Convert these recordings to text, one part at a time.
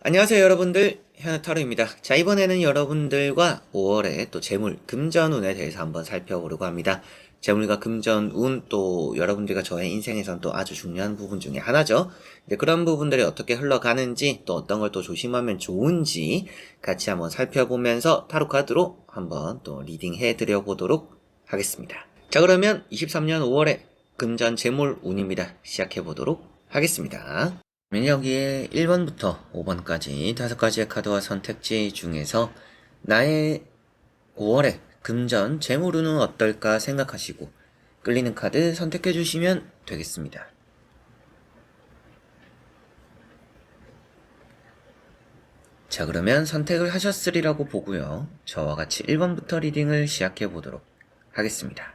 안녕하세요 여러분들, 현우타로입니다. 자, 이번에는 여러분들과 5월의 또 재물, 금전운에 대해서 한번 살펴보려고 합니다. 재물과 금전운, 또 여러분들과 저의 인생에선 또 아주 중요한 부분 중에 하나죠. 그런 부분들이 어떻게 흘러가는지, 또 어떤 걸 또 조심하면 좋은지 같이 한번 살펴보면서 타로 카드로 한번 또 리딩 해드려 보도록 하겠습니다. 자, 그러면 23년 5월의 금전 재물 운입니다. 시작해 보도록 하겠습니다. 여기에 1번부터 5번까지 5가지의 카드와 선택지 중에서 나의 5월의 금전 재물운은 어떨까 생각하시고 끌리는 카드 선택해 주시면 되겠습니다. 자, 그러면 선택을 하셨으리라고 보고요. 저와 같이 1번부터 리딩을 시작해 보도록 하겠습니다.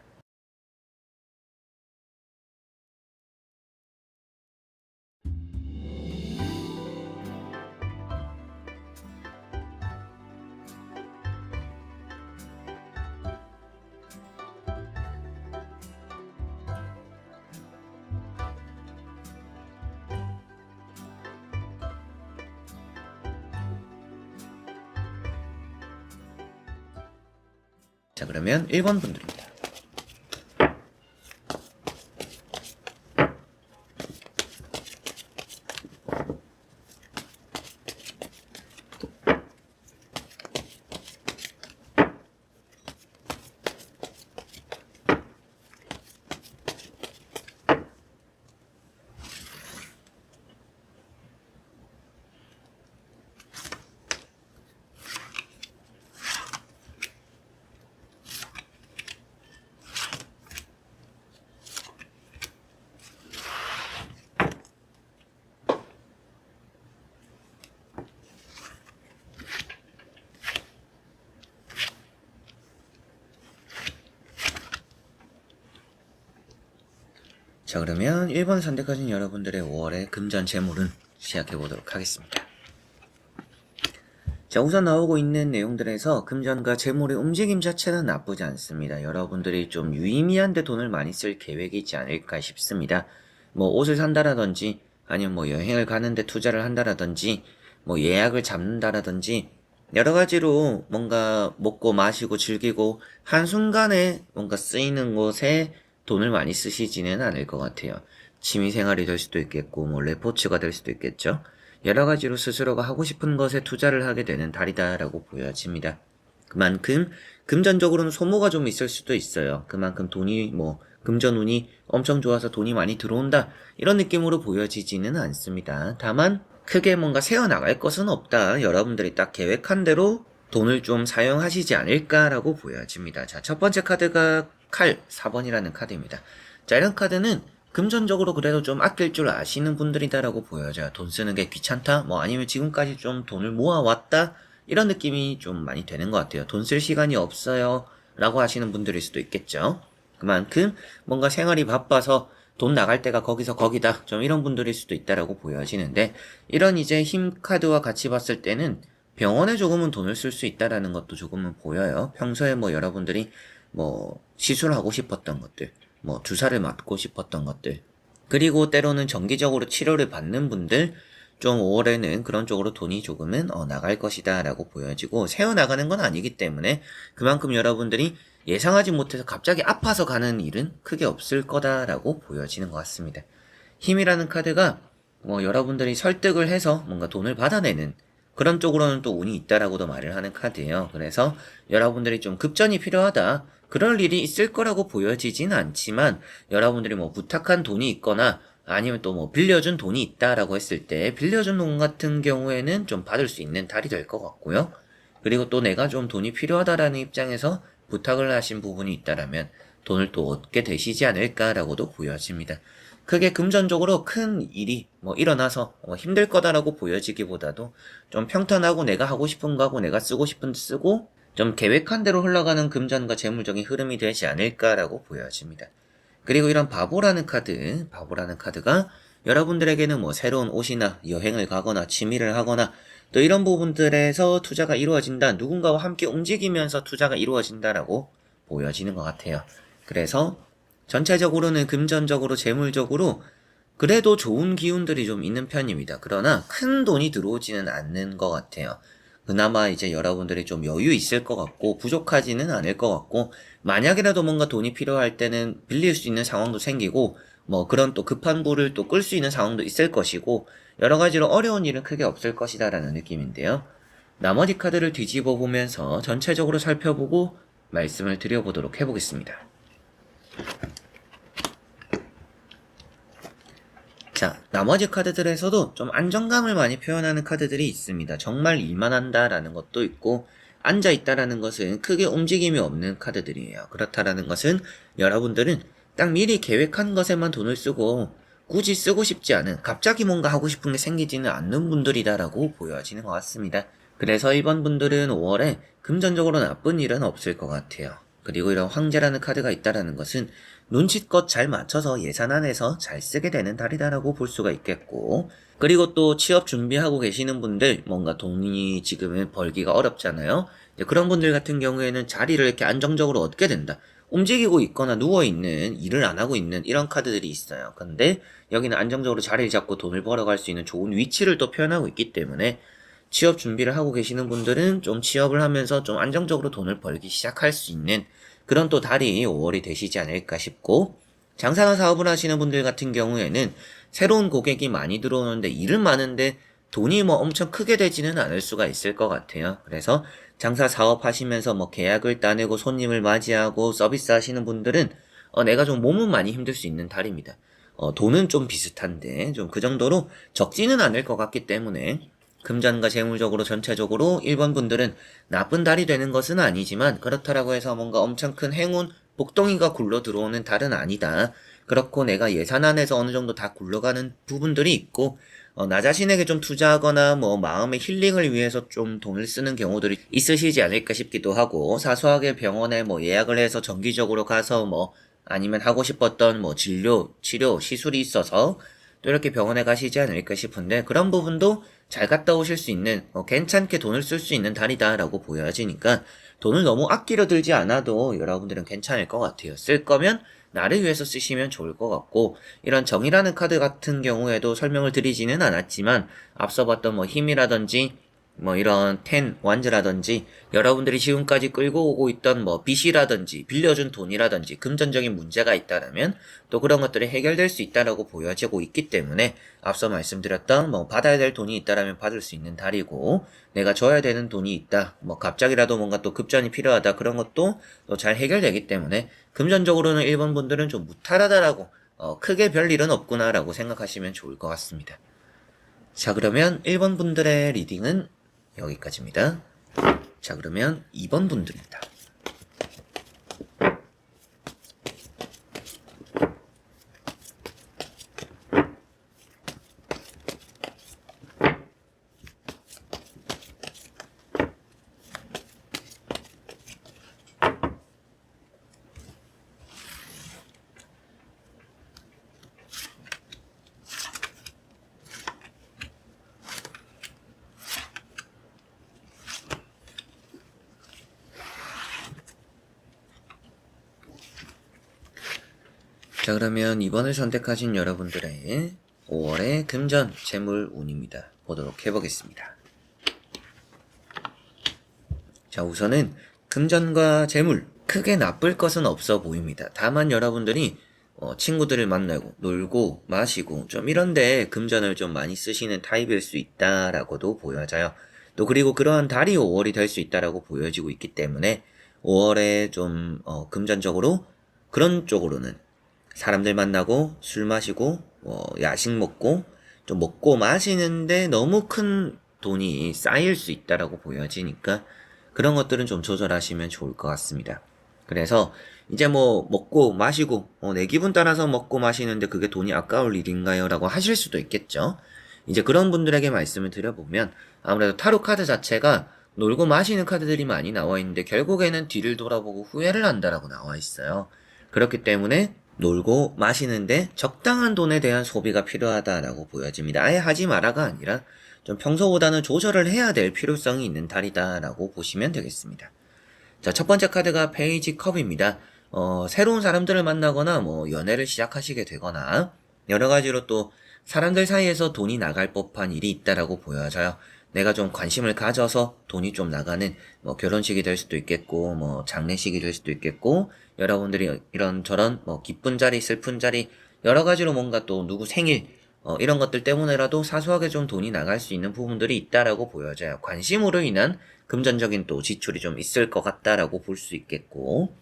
자, 그러면 1번 분들입니다. 자, 그러면 1번 선택하신 여러분들의 5월의 금전 재물은 시작해보도록 하겠습니다. 자, 우선 나오고 있는 내용들에서 금전과 재물의 움직임 자체는 나쁘지 않습니다. 여러분들이 좀 유의미한데 돈을 많이 쓸 계획이 있지 않을까 싶습니다. 뭐 옷을 산다라든지 아니면 뭐 여행을 가는데 투자를 한다라든지 뭐 예약을 잡는다라든지 여러 가지로 뭔가 먹고 마시고 즐기고 한순간에 뭔가 쓰이는 곳에 돈을 많이 쓰시지는 않을 것 같아요. 취미생활이 될 수도 있겠고 뭐 레포츠가 될 수도 있겠죠. 여러 가지로 스스로가 하고 싶은 것에 투자를 하게 되는 달이다라고 보여집니다. 그만큼 금전적으로는 소모가 좀 있을 수도 있어요. 그만큼 돈이 금전운이 엄청 좋아서 돈이 많이 들어온다 이런 느낌으로 보여지지는 않습니다. 다만 크게 뭔가 새어나갈 것은 없다. 여러분들이 딱 계획한 대로 돈을 좀 사용하시지 않을까라고 보여집니다. 자, 첫 번째 카드가 칼 4번이라는 카드입니다. 자, 이런 카드는 금전적으로 그래도 좀 아낄 줄 아시는 분들이다라고 보여져요. 돈 쓰는 게 귀찮다? 뭐 아니면 지금까지 좀 돈을 모아왔다? 이런 느낌이 좀 많이 되는 것 같아요. 돈 쓸 시간이 없어요. 라고 하시는 분들일 수도 있겠죠. 그만큼 뭔가 생활이 바빠서 돈 나갈 때가 거기서 거기다. 좀 이런 분들일 수도 있다라고 보여지는데, 이런 이제 힘 카드와 같이 봤을 때는 병원에 조금은 돈을 쓸 수 있다라는 것도 조금은 보여요. 평소에 뭐 여러분들이 뭐 시술하고 싶었던 것들, 뭐 주사를 맞고 싶었던 것들, 그리고 때로는 정기적으로 치료를 받는 분들, 좀 5월에는 그런 쪽으로 돈이 조금은 나갈 것이다 라고 보여지고, 새어나가는 건 아니기 때문에 그만큼 여러분들이 예상하지 못해서 갑자기 아파서 가는 일은 크게 없을 거다라고 보여지는 것 같습니다. 힘이라는 카드가 뭐 여러분들이 설득을 해서 뭔가 돈을 받아내는 그런 쪽으로는 또 운이 있다라고도 말을 하는 카드예요. 그래서 여러분들이 좀 급전이 필요하다. 그럴 일이 있을 거라고 보여지진 않지만 여러분들이 뭐 부탁한 돈이 있거나 아니면 또 뭐 빌려준 돈이 있다라고 했을 때 빌려준 돈 같은 경우에는 좀 받을 수 있는 달이 될 것 같고요. 그리고 또 내가 좀 돈이 필요하다라는 입장에서 부탁을 하신 부분이 있다라면 돈을 또 얻게 되시지 않을까라고도 보여집니다. 크게 금전적으로 큰 일이 뭐 일어나서 힘들 거다라고 보여지기보다도 좀 평탄하고 내가 하고 싶은 거 하고 내가 쓰고 싶은 데 쓰고 좀 계획한 대로 흘러가는 금전과 재물적인 흐름이 되지 않을까라고 보여집니다. 그리고 이런 바보라는 카드가 여러분들에게는 뭐 새로운 옷이나 여행을 가거나 취미를 하거나 또 이런 부분들에서 투자가 이루어진다, 누군가와 함께 움직이면서 투자가 이루어진다라고 보여지는 것 같아요. 그래서 전체적으로는 금전적으로 재물적으로 그래도 좋은 기운들이 좀 있는 편입니다. 그러나 큰 돈이 들어오지는 않는 것 같아요. 그나마 이제 여러분들이 좀 여유 있을 것 같고 부족하지는 않을 것 같고 만약이라도 뭔가 돈이 필요할 때는 빌릴 수 있는 상황도 생기고 뭐 그런 또 급한 불을 또 끌 수 있는 상황도 있을 것이고 여러 가지로 어려운 일은 크게 없을 것이다라는 느낌인데요. 나머지 카드를 뒤집어 보면서 전체적으로 살펴보고 말씀을 드려보도록 해보겠습니다. 자, 나머지 카드들에서도 좀 안정감을 많이 표현하는 카드들이 있습니다. 정말 일만 한다라는 것도 있고 앉아있다라는 것은 크게 움직임이 없는 카드들이에요. 그렇다라는 것은 여러분들은 딱 미리 계획한 것에만 돈을 쓰고 굳이 쓰고 싶지 않은 갑자기 뭔가 하고 싶은 게 생기지는 않는 분들이다라고 보여지는 것 같습니다. 그래서 이번 분들은 5월에 금전적으로 나쁜 일은 없을 것 같아요. 그리고 이런 황제라는 카드가 있다라는 것은 눈치껏 잘 맞춰서 예산 안에서 잘 쓰게 되는 달이다라고 볼 수가 있겠고, 그리고 또 취업 준비하고 계시는 분들 뭔가 돈이 지금은 벌기가 어렵잖아요. 그런 분들 같은 경우에는 자리를 이렇게 안정적으로 얻게 된다. 움직이고 있거나 누워있는, 일을 안 하고 있는 이런 카드들이 있어요. 근데 여기는 안정적으로 자리를 잡고 돈을 벌어갈 수 있는 좋은 위치를 또 표현하고 있기 때문에 취업 준비를 하고 계시는 분들은 좀 취업을 하면서 좀 안정적으로 돈을 벌기 시작할 수 있는 그런 또 달이 5월이 되시지 않을까 싶고, 장사나 사업을 하시는 분들 같은 경우에는 새로운 고객이 많이 들어오는데 일은 많은데 돈이 뭐 엄청 크게 되지는 않을 수가 있을 것 같아요. 그래서 장사 사업 하시면서 뭐 계약을 따내고 손님을 맞이하고 서비스 하시는 분들은 내가 좀 몸은 많이 힘들 수 있는 달입니다. 돈은 좀 비슷한데 좀 그 정도로 적지는 않을 것 같기 때문에 금전과 재물적으로 전체적으로 1번 분들은 나쁜 달이 되는 것은 아니지만 그렇다라고 해서 뭔가 엄청 큰 행운, 복덩이가 굴러 들어오는 달은 아니다. 그렇고 내가 예산 안에서 어느 정도 다 굴러가는 부분들이 있고 나 자신에게 좀 투자하거나 뭐 마음의 힐링을 위해서 좀 돈을 쓰는 경우들이 있으시지 않을까 싶기도 하고 사소하게 병원에 뭐 예약을 해서 정기적으로 가서 뭐 아니면 하고 싶었던 뭐 진료, 치료, 시술이 있어서 또 이렇게 병원에 가시지 않을까 싶은데 그런 부분도 잘 갔다 오실 수 있는 괜찮게 돈을 쓸 수 있는 달이다라고 보여지니까 돈을 너무 아끼려 들지 않아도 여러분들은 괜찮을 것 같아요. 쓸 거면 나를 위해서 쓰시면 좋을 것 같고 이런 정이라는 카드 같은 경우에도 설명을 드리지는 않았지만 앞서 봤던 뭐 힘이라든지 뭐 이런 텐 완즈라든지 여러분들이 지금까지 끌고 오고 있던 뭐 빚이라든지 빌려준 돈이라든지 금전적인 문제가 있다라면 또 그런 것들이 해결될 수 있다라고 보여지고 있기 때문에 앞서 말씀드렸던 뭐 받아야 될 돈이 있다라면 받을 수 있는 달이고 내가 줘야 되는 돈이 있다 뭐 갑자기라도 뭔가 또 급전이 필요하다 그런 것도 또 잘 해결되기 때문에 금전적으로는 1번 분들은 좀 무탈하다라고 크게 별일은 없구나라고 생각하시면 좋을 것 같습니다. 자, 그러면 1번 분들의 리딩은 여기까지입니다. 자, 그러면 2번 분들입니다. 자, 그러면 2번을 선택하신 여러분들의 5월의 금전 재물 운입니다. 보도록 해보겠습니다. 자, 우선은 금전과 재물 크게 나쁠 것은 없어 보입니다. 다만 여러분들이 친구들을 만나고 놀고 마시고 좀 이런데 금전을 좀 많이 쓰시는 타입일 수 있다라고도 보여져요. 또 그리고 그러한 달이 5월이 될 수 있다라고 보여지고 있기 때문에 5월에 좀 금전적으로 그런 쪽으로는 사람들 만나고 술 마시고 야식 먹고 좀 먹고 마시는데 너무 큰 돈이 쌓일 수 있다라고 보여지니까 그런 것들은 좀 조절하시면 좋을 것 같습니다. 그래서 이제 뭐 먹고 마시고 내 기분 따라서 먹고 마시는데 그게 돈이 아까울 일인가요? 라고 하실 수도 있겠죠. 이제 그런 분들에게 말씀을 드려보면 아무래도 타로 카드 자체가 놀고 마시는 카드들이 많이 나와 있는데 결국에는 뒤를 돌아보고 후회를 한다라고 나와 있어요. 그렇기 때문에 놀고 마시는데 적당한 돈에 대한 소비가 필요하다라고 보여집니다. 아예 하지 마라가 아니라 좀 평소보다는 조절을 해야 될 필요성이 있는 달이다라고 보시면 되겠습니다. 자, 첫 번째 카드가 페이지 컵입니다. 새로운 사람들을 만나거나 뭐 연애를 시작하시게 되거나 여러 가지로 또 사람들 사이에서 돈이 나갈 법한 일이 있다라고 보여져요. 내가 좀 관심을 가져서 돈이 좀 나가는 뭐 결혼식이 될 수도 있겠고 뭐 장례식이 될 수도 있겠고 여러분들이 이런저런 뭐 기쁜 자리 슬픈 자리 여러 가지로 뭔가 또 누구 생일 이런 것들 때문에라도 사소하게 좀 돈이 나갈 수 있는 부분들이 있다라고 보여져요. 관심으로 인한 금전적인 또 지출이 좀 있을 것 같다라고 볼 수 있겠고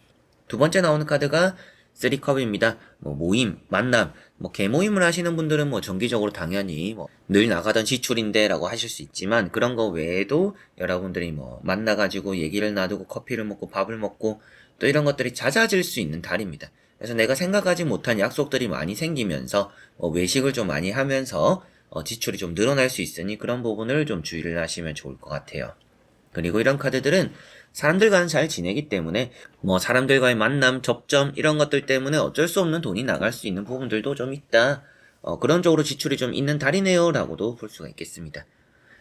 두 번째 나오는 카드가 3컵입니다. 뭐 모임, 만남, 뭐 개모임을 하시는 분들은 뭐 정기적으로 당연히 뭐 늘 나가던 지출인데 라고 하실 수 있지만 그런 거 외에도 여러분들이 뭐 만나가지고 얘기를 나누고 커피를 먹고 밥을 먹고 또 이런 것들이 잦아질 수 있는 달입니다. 그래서 내가 생각하지 못한 약속들이 많이 생기면서 외식을 좀 많이 하면서 지출이 좀 늘어날 수 있으니 그런 부분을 좀 주의를 하시면 좋을 것 같아요. 그리고 이런 카드들은 사람들과는 잘 지내기 때문에 뭐 사람들과의 만남, 접점 이런 것들 때문에 어쩔 수 없는 돈이 나갈 수 있는 부분들도 좀 있다. 그런 쪽으로 지출이 좀 있는 달이네요 라고도 볼 수가 있겠습니다.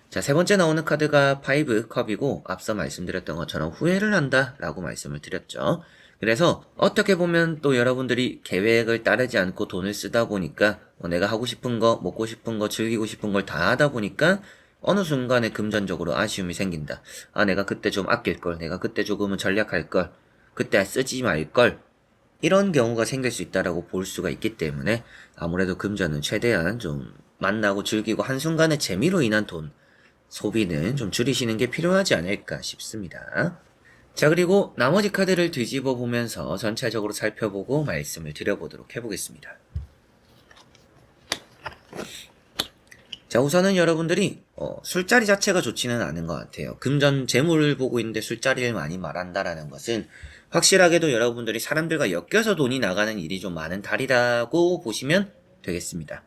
자, 세 번째 나오는 카드가 5컵이고 앞서 말씀드렸던 것처럼 후회를 한다 라고 말씀을 드렸죠. 그래서 어떻게 보면 또 여러분들이 계획을 따르지 않고 돈을 쓰다 보니까 내가 하고 싶은 거, 먹고 싶은 거, 즐기고 싶은 걸 다 하다 보니까 어느 순간에 금전적으로 아쉬움이 생긴다. 아, 내가 그때 좀 아낄 걸, 내가 그때 조금은 절약할 걸, 그때 쓰지 말 걸, 이런 경우가 생길 수 있다라고 볼 수가 있기 때문에 아무래도 금전은 최대한 좀 만나고 즐기고 한순간의 재미로 인한 돈, 소비는 좀 줄이시는 게 필요하지 않을까 싶습니다. 자, 그리고 나머지 카드를 뒤집어 보면서 전체적으로 살펴보고 말씀을 드려보도록 해보겠습니다. 자, 우선은 여러분들이 술자리 자체가 좋지는 않은 것 같아요. 금전 재물을 보고 있는데 술자리를 많이 말한다라는 것은 확실하게도 여러분들이 사람들과 엮여서 돈이 나가는 일이 좀 많은 달이라고 보시면 되겠습니다.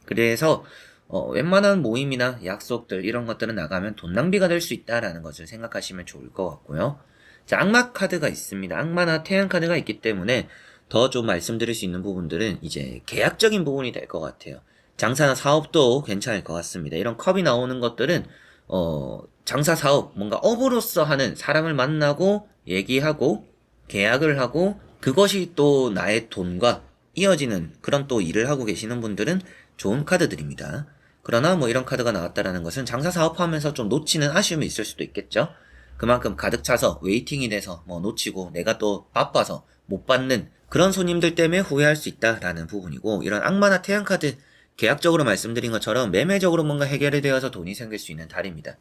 그래서 웬만한 모임이나 약속들 이런 것들은 나가면 돈 낭비가 될 수 있다라는 것을 생각하시면 좋을 것 같고요. 자, 악마 카드가 있습니다. 악마나 태양 카드가 있기 때문에 더 좀 말씀드릴 수 있는 부분들은 이제 계약적인 부분이 될 것 같아요. 장사나 사업도 괜찮을 것 같습니다. 이런 컵이 나오는 것들은 장사 사업 뭔가 업으로서 하는 사람을 만나고 얘기하고 계약을 하고 그것이 또 나의 돈과 이어지는 그런 또 일을 하고 계시는 분들은 좋은 카드들입니다. 그러나 뭐 이런 카드가 나왔다라는 것은 장사 사업하면서 좀 놓치는 아쉬움이 있을 수도 있겠죠. 그만큼 가득 차서 웨이팅이 돼서 뭐 놓치고 내가 또 바빠서 못 받는 그런 손님들 때문에 후회할 수 있다라는 부분이고 이런 악마나 태양 카드 계약적으로 말씀드린 것처럼 매매적으로 뭔가 해결이 되어서 돈이 생길 수 있는 달입니다.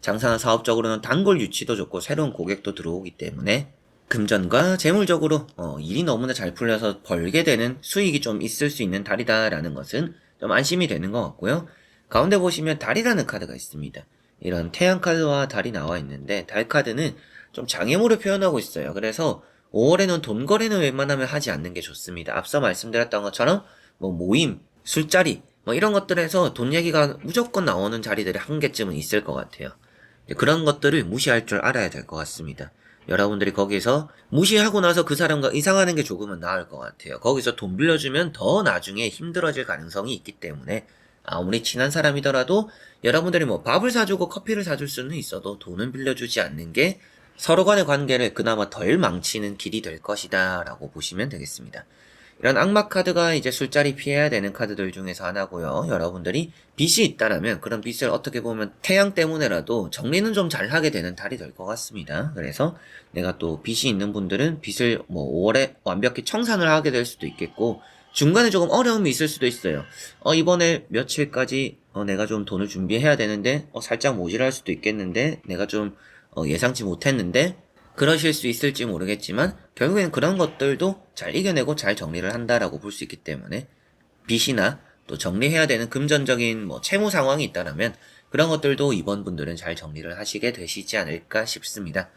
장사나 사업적으로는 단골 유치도 좋고 새로운 고객도 들어오기 때문에 금전과 재물적으로 일이 너무나 잘 풀려서 벌게 되는 수익이 좀 있을 수 있는 달이다라는 것은 좀 안심이 되는 것 같고요. 가운데 보시면 달이라는 카드가 있습니다. 이런 태양 카드와 달이 나와 있는데 달 카드는 좀 장애물을 표현하고 있어요. 그래서 5월에는 돈 거래는 웬만하면 하지 않는 게 좋습니다. 앞서 말씀드렸던 것처럼 뭐 모임, 술자리 뭐 이런 것들에서 돈 얘기가 무조건 나오는 자리들이 한 개쯤은 있을 것 같아요. 그런 것들을 무시할 줄 알아야 될 것 같습니다. 여러분들이 거기서 무시하고 나서 그 사람과 이상하는 게 조금은 나을 것 같아요. 거기서 돈 빌려주면 더 나중에 힘들어질 가능성이 있기 때문에 아무리 친한 사람이더라도 여러분들이 뭐 밥을 사주고 커피를 사줄 수는 있어도 돈은 빌려주지 않는 게 서로 간의 관계를 그나마 덜 망치는 길이 될 것이다 라고 보시면 되겠습니다. 이런 악마 카드가 이제 술자리 피해야 되는 카드들 중에서 하나고요. 여러분들이 빚이 있다라면 그런 빚을 어떻게 보면 태양 때문에라도 정리는 좀 잘하게 되는 달이 될 것 같습니다. 그래서 내가 또 빚이 있는 분들은 빚을 뭐 5월에 완벽히 청산을 하게 될 수도 있겠고 중간에 조금 어려움이 있을 수도 있어요. 이번에 며칠까지 내가 좀 돈을 준비해야 되는데 살짝 모자랄 수도 있겠는데 내가 좀 예상치 못했는데 그러실 수 있을지 모르겠지만 결국에는 그런 것들도 잘 이겨내고 잘 정리를 한다라고 볼 수 있기 때문에 빚이나 또 정리해야 되는 금전적인 뭐 채무 상황이 있다라면 그런 것들도 이번 분들은 잘 정리를 하시게 되시지 않을까 싶습니다.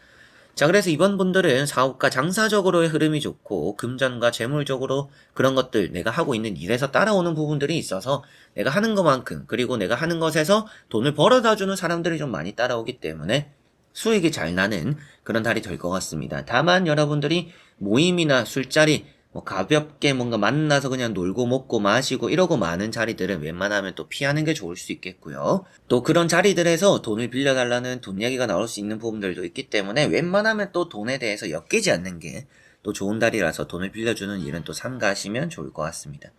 자, 그래서 이번 분들은 사업과 장사적으로의 흐름이 좋고 금전과 재물적으로 그런 것들 내가 하고 있는 일에서 따라오는 부분들이 있어서 내가 하는 것만큼 그리고 내가 하는 것에서 돈을 벌어다 주는 사람들이 좀 많이 따라오기 때문에 수익이 잘 나는 그런 달이 될 것 같습니다. 다만 여러분들이 모임이나 술자리 뭐 가볍게 뭔가 만나서 그냥 놀고 먹고 마시고 이러고 많은 자리들은 웬만하면 또 피하는 게 좋을 수 있겠고요. 또 그런 자리들에서 돈을 빌려달라는 돈 얘기가 나올 수 있는 부분들도 있기 때문에 웬만하면 또 돈에 대해서 엮이지 않는 게 또 좋은 달이라서 돈을 빌려주는 일은 또 삼가하시면 좋을 것 같습니다.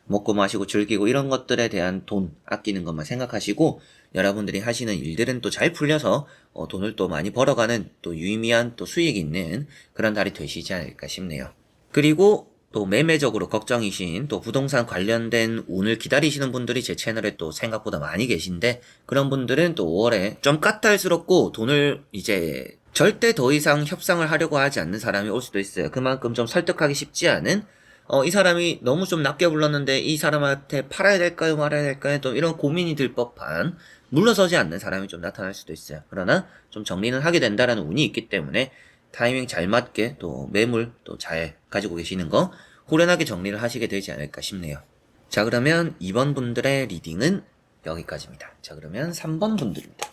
먹고 마시고 즐기고 이런 것들에 대한 돈 아끼는 것만 생각하시고 여러분들이 하시는 일들은 또 잘 풀려서 돈을 또 많이 벌어가는 또 유의미한 또 수익이 있는 그런 달이 되시지 않을까 싶네요. 그리고 또 매매적으로 걱정이신 또 부동산 관련된 운을 기다리시는 분들이 제 채널에 또 생각보다 많이 계신데 그런 분들은 또 5월에 좀 까탈스럽고 돈을 이제 절대 더 이상 협상을 하려고 하지 않는 사람이 올 수도 있어요. 그만큼 좀 설득하기 쉽지 않은 이 사람이 너무 좀 낮게 불렀는데 이 사람한테 팔아야 될까요 말아야 될까요 또 이런 고민이 들 법한 물러서지 않는 사람이 좀 나타날 수도 있어요. 그러나 좀 정리는 하게 된다라는 운이 있기 때문에 타이밍 잘 맞게 또 매물 또 잘 가지고 계시는 거 후련하게 정리를 하시게 되지 않을까 싶네요. 자, 그러면 2번 분들의 리딩은 여기까지입니다. 자, 그러면 3번 분들입니다.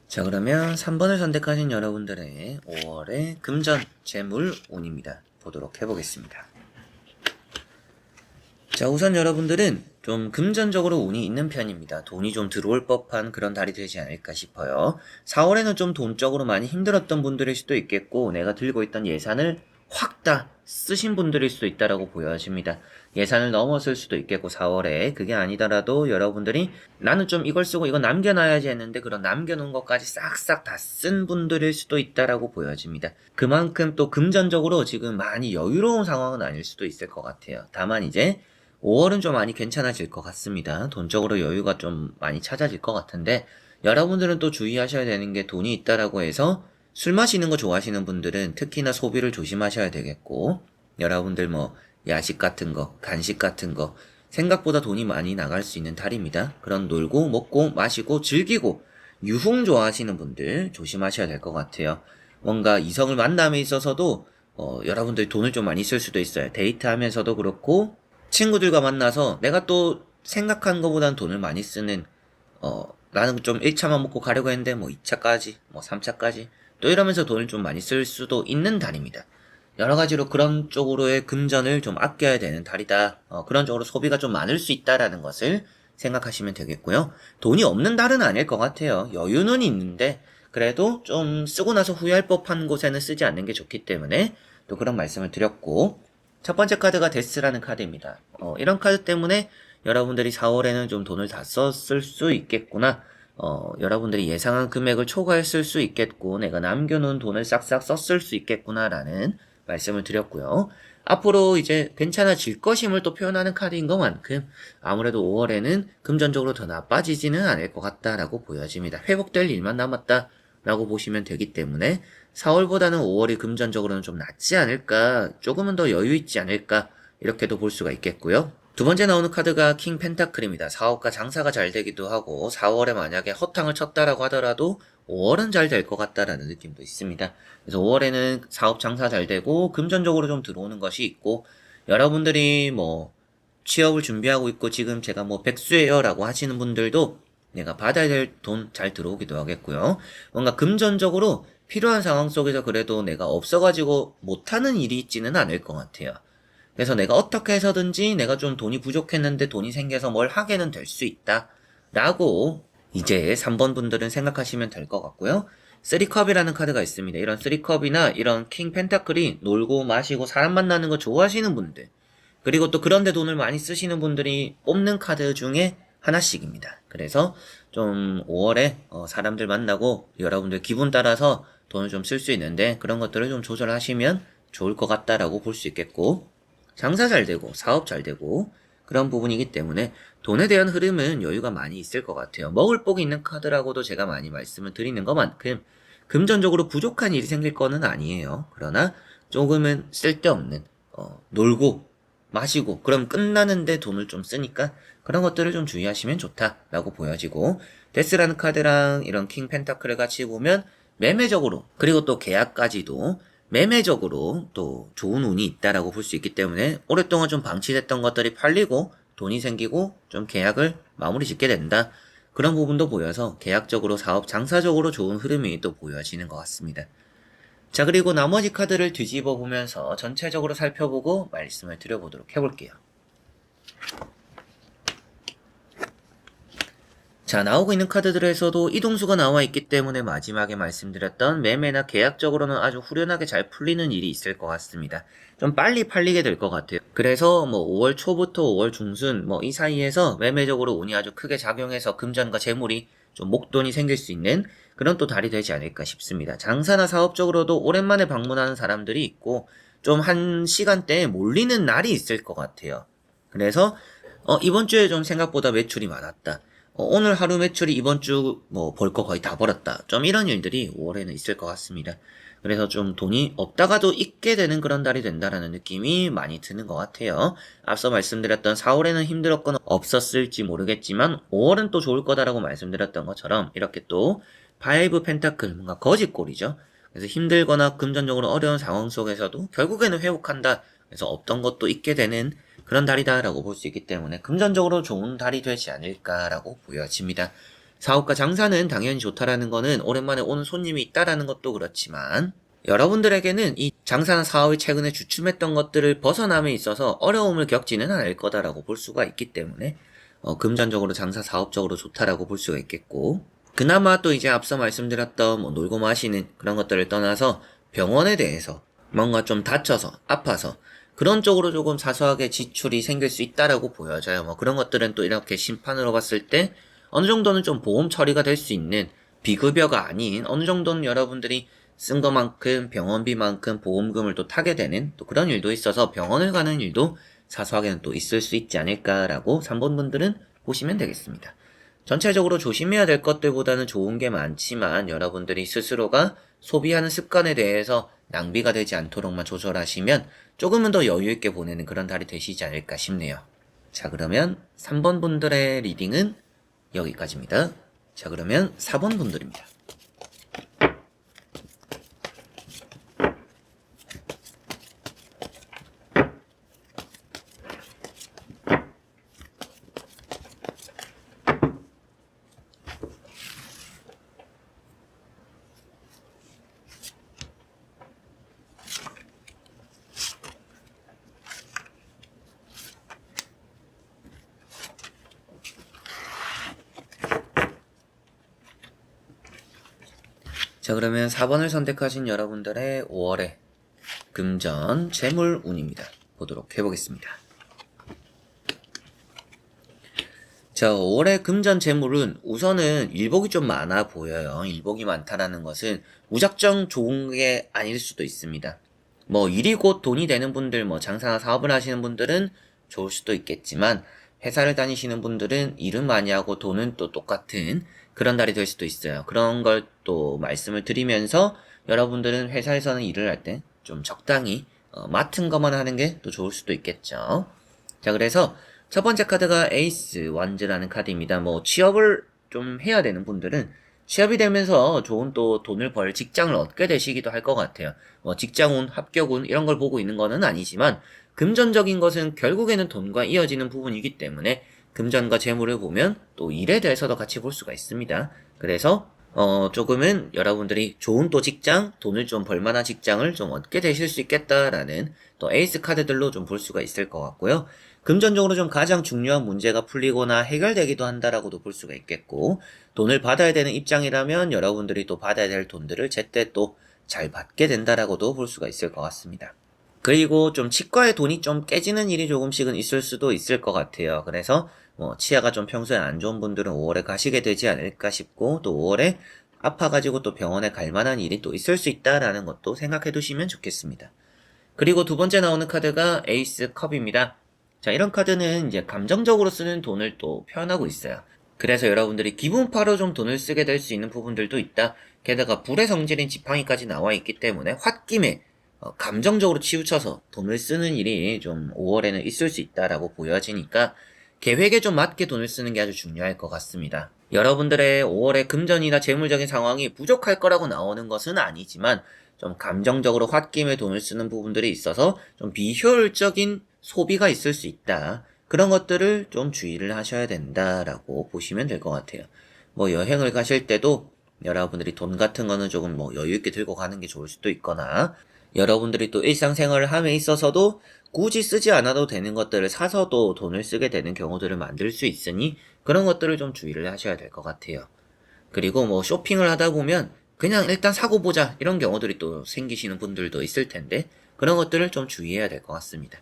자, 그러면 3번을 선택하신 여러분들의 5월의 금전, 재물, 운입니다. 보도록 해보겠습니다. 자, 우선 여러분들은 좀 금전적으로 운이 있는 편입니다. 돈이 좀 들어올 법한 그런 달이 되지 않을까 싶어요. 4월에는 좀 돈적으로 많이 힘들었던 분들일 수도 있겠고 내가 들고 있던 예산을 확 다 쓰신 분들일 수도 있다라고 보여집니다. 예산을 넘었을 수도 있겠고 4월에 그게 아니더라도 여러분들이 나는 좀 이걸 쓰고 이거 남겨놔야지 했는데 그런 남겨놓은 것까지 싹싹 다 쓴 분들일 수도 있다라고 보여집니다. 그만큼 또 금전적으로 지금 많이 여유로운 상황은 아닐 수도 있을 것 같아요. 다만 이제 5월은 좀 많이 괜찮아질 것 같습니다. 돈적으로 여유가 좀 많이 찾아질 것 같은데 여러분들은 또 주의하셔야 되는 게 돈이 있다라고 해서 술 마시는 거 좋아하시는 분들은 특히나 소비를 조심하셔야 되겠고 여러분들 뭐 야식 같은 거, 간식 같은 거 생각보다 돈이 많이 나갈 수 있는 달입니다. 그런 놀고 먹고 마시고 즐기고 유흥 좋아하시는 분들 조심하셔야 될 것 같아요. 뭔가 이성을 만남에 있어서도 여러분들 돈을 좀 많이 쓸 수도 있어요. 데이트하면서도 그렇고 친구들과 만나서 내가 또 생각한 것보다는 돈을 많이 쓰는 나는 좀 1차만 먹고 가려고 했는데 뭐 2차까지 뭐 3차까지 또 이러면서 돈을 좀 많이 쓸 수도 있는 달입니다. 여러 가지로 그런 쪽으로의 금전을 좀 아껴야 되는 달이다. 그런 쪽으로 소비가 좀 많을 수 있다라는 것을 생각하시면 되겠고요. 돈이 없는 달은 아닐 것 같아요. 여유는 있는데 그래도 좀 쓰고 나서 후회할 법한 곳에는 쓰지 않는 게 좋기 때문에 또 그런 말씀을 드렸고 첫 번째 카드가 데스라는 카드입니다. 이런 카드 때문에 여러분들이 4월에는 좀 돈을 다 썼을 수 있겠구나. 여러분들이 예상한 금액을 초과했을 수 있겠고, 내가 남겨놓은 돈을 싹싹 썼을 수 있겠구나라는 말씀을 드렸고요. 앞으로 이제 괜찮아질 것임을 또 표현하는 카드인 것만큼 아무래도 5월에는 금전적으로 더 나빠지지는 않을 것 같다라고 보여집니다. 회복될 일만 남았다라고 보시면 되기 때문에 4월보다는 5월이 금전적으로는 좀 낫지 않을까, 조금은 더 여유 있지 않을까 이렇게도 볼 수가 있겠고요. 두 번째 나오는 카드가 킹 펜타클입니다. 사업과 장사가 잘 되기도 하고 4월에 만약에 허탕을 쳤다라고 하더라도 5월은 잘 될 것 같다라는 느낌도 있습니다. 그래서 5월에는 사업 장사 잘 되고 금전적으로 좀 들어오는 것이 있고 여러분들이 뭐 취업을 준비하고 있고 지금 제가 뭐 백수예요 라고 하시는 분들도 내가 받아야 될 돈 잘 들어오기도 하겠고요. 뭔가 금전적으로 필요한 상황 속에서 그래도 내가 없어가지고 못하는 일이 있지는 않을 것 같아요. 그래서 내가 어떻게 해서든지 내가 좀 돈이 부족했는데 돈이 생겨서 뭘 하게는 될 수 있다. 라고 이제 3번 분들은 생각하시면 될 것 같고요. 3컵이라는 카드가 있습니다. 이런 3컵이나 이런 킹 펜타클이 놀고 마시고 사람 만나는 거 좋아하시는 분들 그리고 또 그런데 돈을 많이 쓰시는 분들이 뽑는 카드 중에 하나씩입니다. 그래서 좀 5월에 사람들 만나고 여러분들 기분 따라서 돈을 좀 쓸 수 있는데 그런 것들을 좀 조절하시면 좋을 것 같다라고 볼 수 있겠고 장사 잘 되고 사업 잘 되고 그런 부분이기 때문에 돈에 대한 흐름은 여유가 많이 있을 것 같아요. 먹을 복이 있는 카드라고도 제가 많이 말씀을 드리는 것만큼 금전적으로 부족한 일이 생길 거는 아니에요. 그러나 조금은 쓸데없는 놀고 마시고 그럼 끝나는데 돈을 좀 쓰니까 그런 것들을 좀 주의하시면 좋다라고 보여지고 데스라는 카드랑 이런 킹 펜타클을 같이 보면 매매적으로 그리고 또 계약까지도 매매적으로 또 좋은 운이 있다라고 볼 수 있기 때문에 오랫동안 좀 방치됐던 것들이 팔리고 돈이 생기고 좀 계약을 마무리 짓게 된다. 그런 부분도 보여서 계약적으로 사업 장사적으로 좋은 흐름이 또 보여지는 것 같습니다. 자, 그리고 나머지 카드를 뒤집어 보면서 전체적으로 살펴보고 말씀을 드려보도록 해볼게요. 자, 나오고 있는 카드들에서도 이동수가 나와 있기 때문에 마지막에 말씀드렸던 매매나 계약적으로는 아주 후련하게 잘 풀리는 일이 있을 것 같습니다. 좀 빨리 팔리게 될 것 같아요. 그래서 뭐 5월 초부터 5월 중순 뭐 이 사이에서 매매적으로 운이 아주 크게 작용해서 금전과 재물이 좀 목돈이 생길 수 있는 그런 또 달이 되지 않을까 싶습니다. 장사나 사업적으로도 오랜만에 방문하는 사람들이 있고 좀 한 시간대에 몰리는 날이 있을 것 같아요. 그래서 이번 주에 좀 생각보다 매출이 많았다. 오늘 하루 매출이 이번 주 뭐 벌 거 거의 다 벌었다. 좀 이런 일들이 5월에는 있을 것 같습니다. 그래서 좀 돈이 없다가도 있게 되는 그런 달이 된다라는 느낌이 많이 드는 것 같아요. 앞서 말씀드렸던 4월에는 힘들었거나 없었을지 모르겠지만 5월은 또 좋을 거다라고 말씀드렸던 것처럼 이렇게 또 파이브 펜타클 뭔가 거짓골이죠. 그래서 힘들거나 금전적으로 어려운 상황 속에서도 결국에는 회복한다. 그래서 없던 것도 있게 되는 그런 달이다라고 볼 수 있기 때문에 금전적으로 좋은 달이 되지 않을까라고 보여집니다. 사업과 장사는 당연히 좋다라는 거는 오랜만에 오는 손님이 있다라는 것도 그렇지만 여러분들에게는 이 장사나 사업이 최근에 주춤했던 것들을 벗어남에 있어서 어려움을 겪지는 않을 거다라고 볼 수가 있기 때문에 금전적으로 장사 사업적으로 좋다라고 볼 수가 있겠고 그나마 또 이제 앞서 말씀드렸던 뭐 놀고 마시는 그런 것들을 떠나서 병원에 대해서 뭔가 좀 다쳐서 아파서 그런 쪽으로 조금 사소하게 지출이 생길 수 있다라고 보여져요. 뭐 그런 것들은 또 이렇게 심판으로 봤을 때 어느 정도는 좀 보험 처리가 될 수 있는 비급여가 아닌 어느 정도는 여러분들이 쓴 것만큼 병원비만큼 보험금을 또 타게 되는 또 그런 일도 있어서 병원을 가는 일도 사소하게는 또 있을 수 있지 않을까라고 3번 분들은 보시면 되겠습니다. 전체적으로 조심해야 될 것들보다는 좋은 게 많지만 여러분들이 스스로가 소비하는 습관에 대해서 낭비가 되지 않도록만 조절하시면 조금은 더 여유있게 보내는 그런 달이 되시지 않을까 싶네요. 자, 그러면 3번 분들의 리딩은 여기까지입니다. 자, 그러면 4번 분들입니다. 자, 그러면 4번을 선택하신 여러분들의 5월의 금전 재물 운입니다. 보도록 해보겠습니다. 자, 5월의 금전 재물은 우선은 일복이 좀 많아 보여요. 일복이 많다라는 것은 무작정 좋은 게 아닐 수도 있습니다. 뭐 일이 곧 돈이 되는 분들, 뭐 장사나 사업을 하시는 분들은 좋을 수도 있겠지만 회사를 다니시는 분들은 일은 많이 하고 돈은 또 똑같은 그런 달이 될 수도 있어요. 그런 걸 또 말씀을 드리면서 여러분들은 회사에서는 일을 할 때 좀 적당히 맡은 것만 하는 게 또 좋을 수도 있겠죠. 자, 그래서 첫 번째 카드가 에이스 완즈라는 카드입니다. 뭐 취업을 좀 해야 되는 분들은 취업이 되면서 좋은 또 돈을 벌 직장을 얻게 되시기도 할 것 같아요. 뭐 직장운, 합격운 이런 걸 보고 있는 거는 아니지만 금전적인 것은 결국에는 돈과 이어지는 부분이기 때문에 금전과 재물을 보면 또 일에 대해서도 같이 볼 수가 있습니다. 그래서 조금은 여러분들이 좋은 또 직장, 돈을 좀 벌만한 직장을 좀 얻게 되실 수 있겠다라는 또 에이스 카드들로 좀 볼 수가 있을 것 같고요. 금전적으로 좀 가장 중요한 문제가 풀리거나 해결되기도 한다라고도 볼 수가 있겠고, 돈을 받아야 되는 입장이라면 여러분들이 또 받아야 될 돈들을 제때 또 잘 받게 된다라고도 볼 수가 있을 것 같습니다. 그리고 좀 치과에 돈이 좀 깨지는 일이 조금씩은 있을 수도 있을 것 같아요. 그래서 뭐 치아가 좀 평소에 안 좋은 분들은 5월에 가시게 되지 않을까 싶고 또 5월에 아파가지고 또 병원에 갈 만한 일이 또 있을 수 있다라는 것도 생각해 두시면 좋겠습니다. 그리고 두 번째 나오는 카드가 에이스 컵입니다. 자, 이런 카드는 이제 감정적으로 쓰는 돈을 또 표현하고 있어요. 그래서 여러분들이 기분파로 좀 돈을 쓰게 될 수 있는 부분들도 있다. 게다가 불의 성질인 지팡이까지 나와 있기 때문에 홧김에 감정적으로 치우쳐서 돈을 쓰는 일이 좀 5월에는 있을 수 있다라고 보여지니까 계획에 좀 맞게 돈을 쓰는 게 아주 중요할 것 같습니다. 여러분들의 5월의 금전이나 재물적인 상황이 부족할 거라고 나오는 것은 아니지만 좀 감정적으로 홧김에 돈을 쓰는 부분들이 있어서 좀 비효율적인 소비가 있을 수 있다. 그런 것들을 좀 주의를 하셔야 된다라고 보시면 될 것 같아요. 뭐 여행을 가실 때도 여러분들이 돈 같은 거는 조금 뭐 여유 있게 들고 가는 게 좋을 수도 있거나 여러분들이 또 일상생활을 함에 있어서도 굳이 쓰지 않아도 되는 것들을 사서도 돈을 쓰게 되는 경우들을 만들 수 있으니 그런 것들을 좀 주의를 하셔야 될 것 같아요. 그리고 뭐 쇼핑을 하다 보면 그냥 일단 사고 보자 이런 경우들이 또 생기시는 분들도 있을 텐데 그런 것들을 좀 주의해야 될 것 같습니다.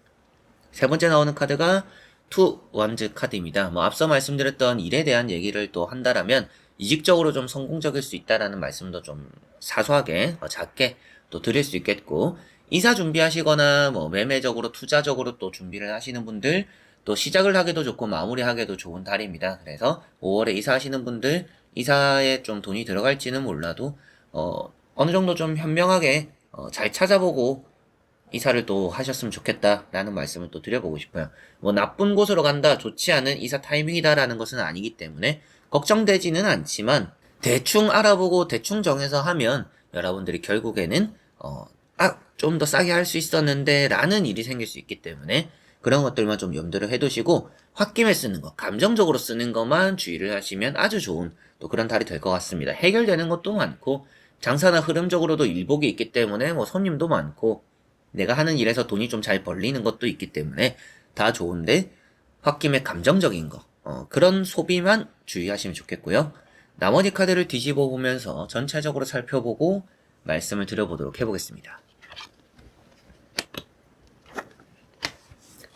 세 번째 나오는 카드가 투 원즈 카드입니다. 뭐 앞서 말씀드렸던 일에 대한 얘기를 또 한다라면 이직적으로 좀 성공적일 수 있다라는 말씀도 좀 사소하게 작게 또 드릴 수 있겠고 이사 준비하시거나 뭐 매매적으로 투자적으로 또 준비를 하시는 분들 또 시작을 하기도 좋고 마무리하기도 좋은 달입니다. 그래서 5월에 이사하시는 분들 이사에 좀 돈이 들어갈지는 몰라도 어느 정도 좀 현명하게 잘 찾아보고 이사를 또 하셨으면 좋겠다라는 말씀을 또 드려보고 싶어요. 뭐 나쁜 곳으로 간다, 좋지 않은 이사 타이밍이다라는 것은 아니기 때문에 걱정되지는 않지만 대충 알아보고 대충 정해서 하면 여러분들이 결국에는 좀 더 싸게 할 수 있었는데 라는 일이 생길 수 있기 때문에 그런 것들만 좀 염두를 해두시고 홧김에 쓰는 거, 감정적으로 쓰는 것만 주의를 하시면 아주 좋은 또 그런 달이 될 것 같습니다. 해결되는 것도 많고 장사나 흐름적으로도 일복이 있기 때문에 뭐 손님도 많고 내가 하는 일에서 돈이 좀 잘 벌리는 것도 있기 때문에 다 좋은데 홧김에 감정적인 거 그런 소비만 주의하시면 좋겠고요. 나머지 카드를 뒤집어 보면서 전체적으로 살펴보고 말씀을 드려보도록 해보겠습니다.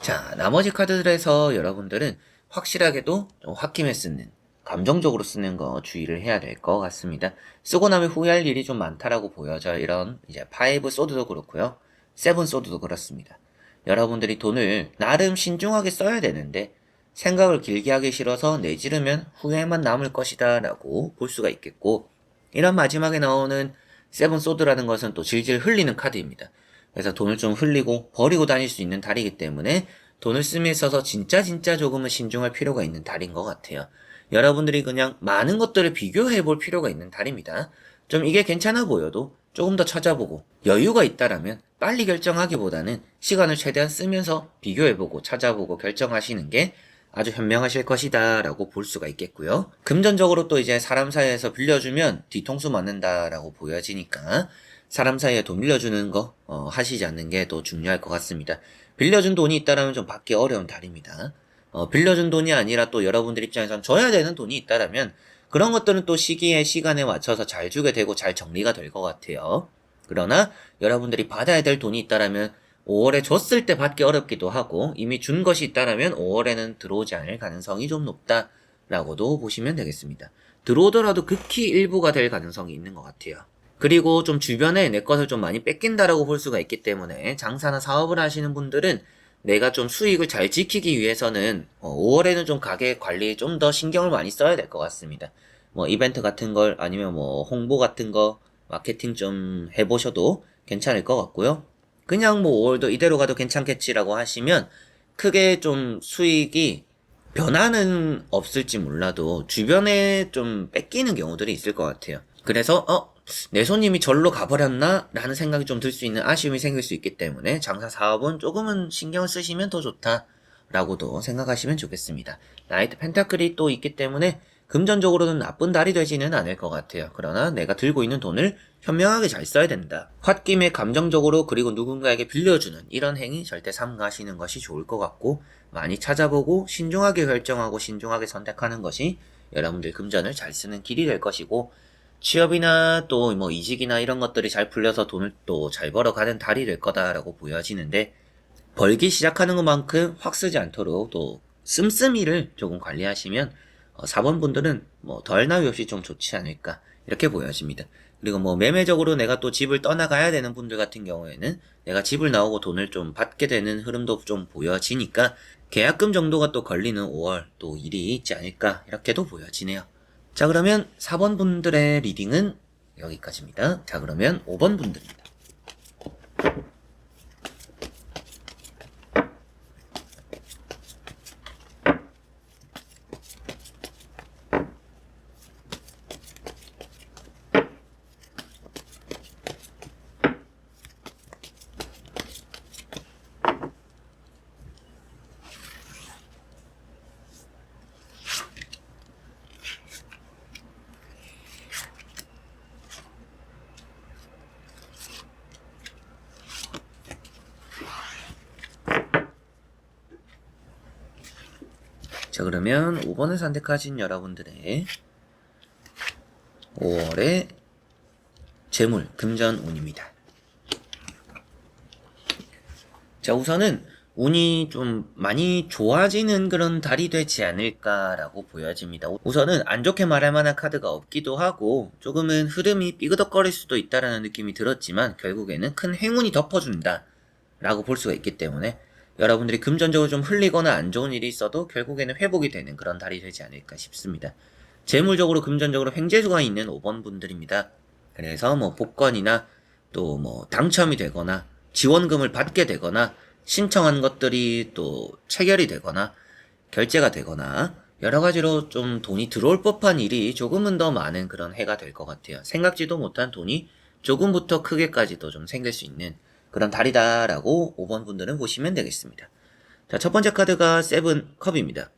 자, 나머지 카드들에서 여러분들은 확실하게도 좀 홧김에 쓰는 감정적으로 쓰는 거 주의를 해야 될 것 같습니다. 쓰고 나면 후회할 일이 좀 많다라고 보여져. 이런 이제 파이브 소드도 그렇고요. 세븐 소드도 그렇습니다. 여러분들이 돈을 나름 신중하게 써야 되는데 생각을 길게 하기 싫어서 내지르면 후회만 남을 것이다 라고 볼 수가 있겠고 이런 마지막에 나오는 세븐 소드라는 것은 또 질질 흘리는 카드입니다. 그래서 돈을 좀 흘리고 버리고 다닐 수 있는 달이기 때문에 돈을 씀에 있어서 진짜 조금은 신중할 필요가 있는 달인 것 같아요. 여러분들이 그냥 많은 것들을 비교해 볼 필요가 있는 달입니다. 좀 이게 괜찮아 보여도 조금 더 찾아보고 여유가 있다라면 빨리 결정하기보다는 시간을 최대한 쓰면서 비교해보고 찾아보고 결정하시는 게 아주 현명하실 것이다 라고 볼 수가 있겠고요. 금전적으로 또 이제 사람 사이에서 빌려주면 뒤통수 맞는다라고 보여지니까 사람 사이에 돈 빌려주는 거 하시지 않는 게 더 중요할 것 같습니다. 빌려준 돈이 있다라면 좀 받기 어려운 달입니다. 빌려준 돈이 아니라 또 여러분들 입장에선 줘야 되는 돈이 있다라면 그런 것들은 또 시기에 시간에 맞춰서 잘 주게 되고 잘 정리가 될 것 같아요. 그러나 여러분들이 받아야 될 돈이 있다라면 5월에 줬을 때 받기 어렵기도 하고 이미 준 것이 있다라면 5월에는 들어오지 않을 가능성이 좀 높다라고도 보시면 되겠습니다. 들어오더라도 극히 일부가 될 가능성이 있는 것 같아요. 그리고 좀 주변에 내 것을 좀 많이 뺏긴다라고 볼 수가 있기 때문에 장사나 사업을 하시는 분들은 내가 좀 수익을 잘 지키기 위해서는 5월에는 좀 가게 관리에 좀 더 신경을 많이 써야 될 것 같습니다. 뭐 이벤트 같은 걸 아니면 뭐 홍보 같은 거 마케팅 좀 해보셔도 괜찮을 것 같고요. 그냥 뭐 5월도 이대로 가도 괜찮겠지라고 하시면 크게 좀 수익이 변화는 없을지 몰라도 주변에 좀 뺏기는 경우들이 있을 것 같아요. 그래서 내 손님이 절로 가버렸나? 라는 생각이 좀 들 수 있는 아쉬움이 생길 수 있기 때문에 장사 사업은 조금은 신경을 쓰시면 더 좋다 라고도 생각하시면 좋겠습니다. 나이트 펜타클이 또 있기 때문에 금전적으로는 나쁜 달이 되지는 않을 것 같아요. 그러나 내가 들고 있는 돈을 현명하게 잘 써야 된다. 홧김에 감정적으로 그리고 누군가에게 빌려주는 이런 행위 절대 삼가하시는 것이 좋을 것 같고 많이 찾아보고 신중하게 결정하고 신중하게 선택하는 것이 여러분들 금전을 잘 쓰는 길이 될 것이고 취업이나 또 뭐 이직이나 이런 것들이 잘 풀려서 돈을 또 잘 벌어가는 달이 될 거다라고 보여지는데 벌기 시작하는 것만큼 확 쓰지 않도록 또 씀씀이를 조금 관리하시면 4번 분들은 뭐 덜 나위 없이 좀 좋지 않을까 이렇게 보여집니다. 그리고 뭐 매매적으로 내가 또 집을 떠나가야 되는 분들 같은 경우에는 내가 집을 나오고 돈을 좀 받게 되는 흐름도 좀 보여지니까 계약금 정도가 또 걸리는 5월 또 일이 있지 않을까 이렇게도 보여지네요. 자, 그러면 4번 분들의 리딩은 여기까지입니다. 자, 그러면 5번 분들입니다. 자, 그러면 5번을 선택하신 여러분들의 5월의 재물, 금전, 운입니다. 자, 우선은 운이 좀 많이 좋아지는 그런 달이 되지 않을까라고 보여집니다. 우선은 안 좋게 말할 만한 카드가 없기도 하고 조금은 흐름이 삐그덕거릴 수도 있다라는 느낌이 들었지만 결국에는 큰 행운이 덮어준다 라고 볼 수가 있기 때문에 여러분들이 금전적으로 좀 흘리거나 안 좋은 일이 있어도 결국에는 회복이 되는 그런 달이 되지 않을까 싶습니다. 재물적으로 금전적으로 횡재수가 있는 5번 분들입니다. 그래서 뭐 복권이나 또 뭐 당첨이 되거나 지원금을 받게 되거나 신청한 것들이 또 체결이 되거나 결제가 되거나 여러 가지로 좀 돈이 들어올 법한 일이 조금은 더 많은 그런 해가 될 것 같아요. 생각지도 못한 돈이 조금부터 크게까지도 좀 생길 수 있는 그런 달이다라고 5번 분들은 보시면 되겠습니다. 자, 첫 번째 카드가 세븐 컵입니다.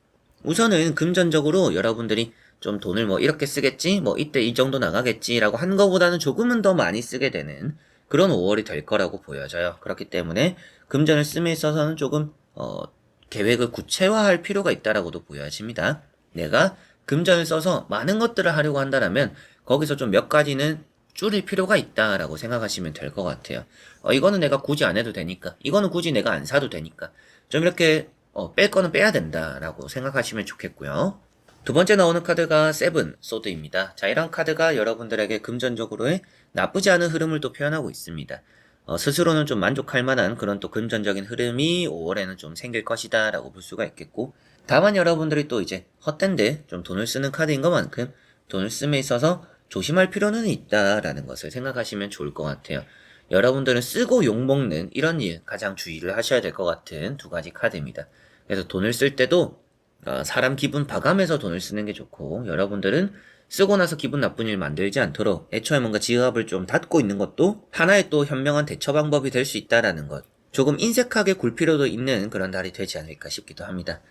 우선은 금전적으로 여러분들이 좀 돈을 뭐 이렇게 쓰겠지, 뭐 이때 이 정도 나가겠지라고 한 거보다는 조금은 더 많이 쓰게 되는 그런 5월이 될 거라고 보여져요. 그렇기 때문에 금전을 씀에 있어서는 조금 계획을 구체화할 필요가 있다라고도 보여집니다. 내가 금전을 써서 많은 것들을 하려고 한다면 거기서 좀 몇 가지는 줄일 필요가 있다라고 생각하시면 될 것 같아요. 이거는 내가 굳이 안 해도 되니까, 이거는 굳이 내가 안 사도 되니까 좀 이렇게 뺄 거는 빼야 된다라고 생각하시면 좋겠고요. 두 번째 나오는 카드가 세븐 소드입니다. 자, 이런 카드가 여러분들에게 금전적으로의 나쁘지 않은 흐름을 또 표현하고 있습니다. 스스로는 좀 만족할 만한 그런 또 금전적인 흐름이 5월에는 좀 생길 것이다 라고 볼 수가 있겠고, 다만 여러분들이 또 이제 헛된데 좀 돈을 쓰는 카드인 것만큼 돈을 씀에 있어서 조심할 필요는 있다라는 것을 생각하시면 좋을 것 같아요. 여러분들은 쓰고 욕먹는 이런 일 가장 주의를 하셔야 될 것 같은 두 가지 카드입니다. 그래서 돈을 쓸 때도 사람 기분 봐가면서 돈을 쓰는 게 좋고, 여러분들은 쓰고 나서 기분 나쁜 일 만들지 않도록 애초에 뭔가 지갑을 좀 닫고 있는 것도 하나의 또 현명한 대처 방법이 될 수 있다라는 것, 조금 인색하게 굴 필요도 있는 그런 달이 되지 않을까 싶기도 합니다.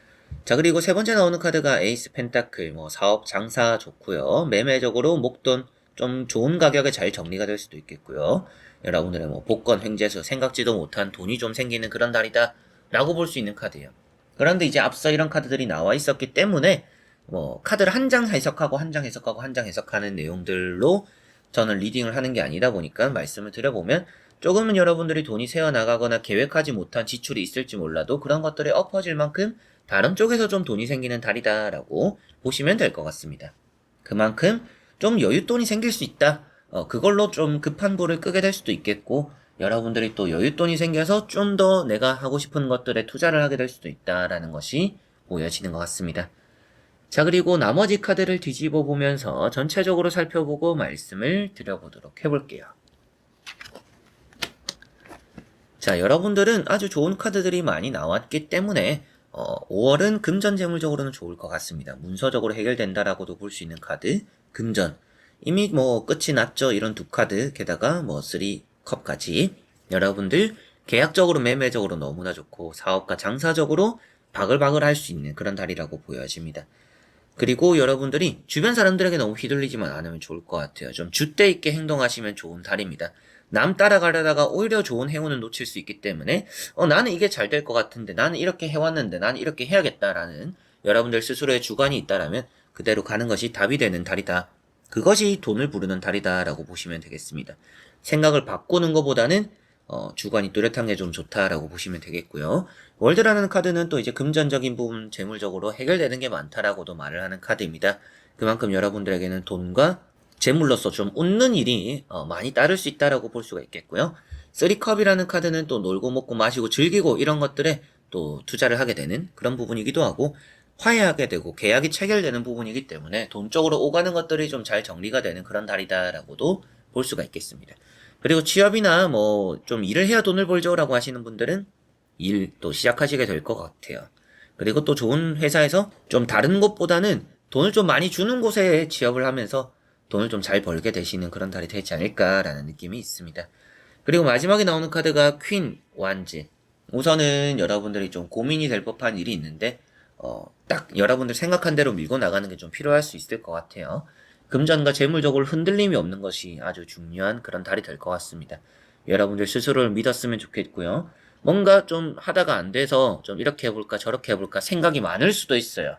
자, 그리고 세 번째 나오는 카드가 에이스 펜타클, 뭐 사업 장사 좋고요. 매매적으로 목돈 좀 좋은 가격에 잘 정리가 될 수도 있겠고요. 여러분들의 뭐 복권 횡재수, 생각지도 못한 돈이 좀 생기는 그런 달이다 라고 볼 수 있는 카드예요. 그런데 이제 앞서 이런 카드들이 나와 있었기 때문에 뭐 카드를 한 장 해석하고 한 장 해석하고 한 장 해석하는 내용들로 저는 리딩을 하는 게 아니다 보니까 말씀을 드려보면, 조금은 여러분들이 돈이 새어나가거나 계획하지 못한 지출이 있을지 몰라도 그런 것들이 엎어질 만큼 다른 쪽에서 좀 돈이 생기는 달이다라고 보시면 될 것 같습니다. 그만큼 좀 여윳돈이 생길 수 있다. 그걸로 좀 급한 불을 끄게 될 수도 있겠고, 여러분들이 또 여윳돈이 생겨서 좀 더 내가 하고 싶은 것들에 투자를 하게 될 수도 있다라는 것이 보여지는 것 같습니다. 자, 그리고 나머지 카드를 뒤집어 보면서 전체적으로 살펴보고 말씀을 드려보도록 해볼게요. 자, 여러분들은 아주 좋은 카드들이 많이 나왔기 때문에 5월은 금전 재물적으로는 좋을 것 같습니다. 문서적으로 해결된다라고도 볼 수 있는 카드, 금전. 이미 뭐 끝이 났죠. 이런 두 카드, 게다가 뭐 3컵까지. 여러분들 계약적으로 매매적으로 너무나 좋고 사업과 장사적으로 바글바글 할 수 있는 그런 달이라고 보여집니다. 그리고 여러분들이 주변 사람들에게 너무 휘둘리지만 않으면 좋을 것 같아요. 좀 줏대 있게 행동하시면 좋은 달입니다. 남 따라가려다가 오히려 좋은 행운을 놓칠 수 있기 때문에 나는 이게 잘 될 것 같은데, 나는 이렇게 해왔는데 나는 이렇게 해야겠다라는 여러분들 스스로의 주관이 있다라면 그대로 가는 것이 답이 되는 달이다. 그것이 돈을 부르는 달이다 라고 보시면 되겠습니다. 생각을 바꾸는 것보다는 주관이 뚜렷한 게 좀 좋다라고 보시면 되겠고요. 월드라는 카드는 또 이제 금전적인 부분, 재물적으로 해결되는 게 많다라고도 말을 하는 카드입니다. 그만큼 여러분들에게는 돈과 재물로서 좀 웃는 일이 많이 따를 수 있다라고 볼 수가 있겠고요. 3컵이라는 카드는 또 놀고 먹고 마시고 즐기고 이런 것들에 또 투자를 하게 되는 그런 부분이기도 하고, 화해하게 되고 계약이 체결되는 부분이기 때문에 돈 쪽으로 오가는 것들이 좀 잘 정리가 되는 그런 달이다라고도 볼 수가 있겠습니다. 그리고 취업이나 뭐 좀 일을 해야 돈을 벌죠라고 하시는 분들은 일 또 시작하시게 될 것 같아요. 그리고 또 좋은 회사에서 좀 다른 곳보다는 돈을 좀 많이 주는 곳에 취업을 하면서 돈을 좀 잘 벌게 되시는 그런 달이 되지 않을까라는 느낌이 있습니다. 그리고 마지막에 나오는 카드가 퀸 완즈. 우선은 여러분들이 좀 고민이 될 법한 일이 있는데 딱 여러분들 생각한 대로 밀고 나가는 게 좀 필요할 수 있을 것 같아요. 금전과 재물적으로 흔들림이 없는 것이 아주 중요한 그런 달이 될 것 같습니다. 여러분들 스스로를 믿었으면 좋겠고요. 뭔가 좀 하다가 안 돼서 좀 이렇게 해볼까 저렇게 해볼까 생각이 많을 수도 있어요.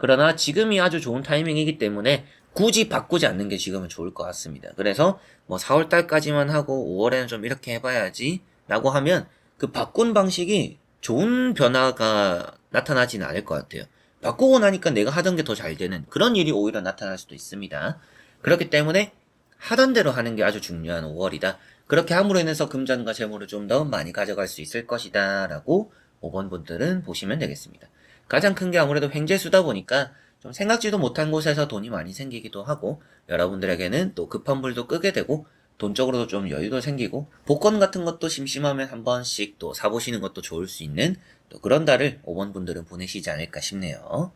그러나 지금이 아주 좋은 타이밍이기 때문에 굳이 바꾸지 않는 게 지금은 좋을 것 같습니다. 그래서 뭐 4월 달까지만 하고 5월에는 좀 이렇게 해봐야지 라고 하면 그 바꾼 방식이 좋은 변화가 나타나지는 않을 것 같아요. 바꾸고 나니까 내가 하던 게 더 잘 되는 그런 일이 오히려 나타날 수도 있습니다. 그렇기 때문에 하던 대로 하는 게 아주 중요한 5월이다. 그렇게 함으로 인해서 금전과 재물을 좀 더 많이 가져갈 수 있을 것이다 라고 5번 분들은 보시면 되겠습니다. 가장 큰 게 아무래도 횡재수다 보니까 좀 생각지도 못한 곳에서 돈이 많이 생기기도 하고 여러분들에게는 또 급한 불도 끄게 되고 돈적으로도 좀 여유도 생기고 복권 같은 것도 심심하면 한 번씩 또 사보시는 것도 좋을 수 있는 또 그런 달을 5번 분들은 보내시지 않을까 싶네요.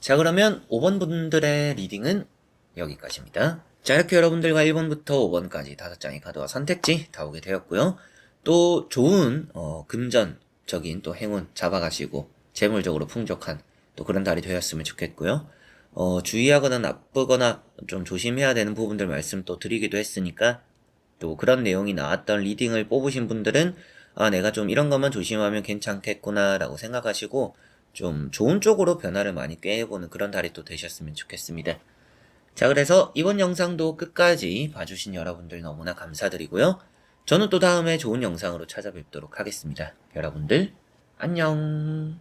자, 그러면 5번 분들의 리딩은 여기까지입니다. 자, 이렇게 여러분들과 1번부터 5번까지 5장의 카드와 선택지 다 오게 되었고요. 또 좋은 금전적인 또 행운 잡아가시고 재물적으로 풍족한 또 그런 달이 되었으면 좋겠고요. 주의하거나 나쁘거나 좀 조심해야 되는 부분들 말씀 또 드리기도 했으니까 또 그런 내용이 나왔던 리딩을 뽑으신 분들은 아, 내가 좀 이런 것만 조심하면 괜찮겠구나 라고 생각하시고 좀 좋은 쪽으로 변화를 많이 꾀해보는 그런 달이 또 되셨으면 좋겠습니다. 자, 그래서 이번 영상도 끝까지 봐주신 여러분들 너무나 감사드리고요. 저는 또 다음에 좋은 영상으로 찾아뵙도록 하겠습니다. 여러분들 안녕.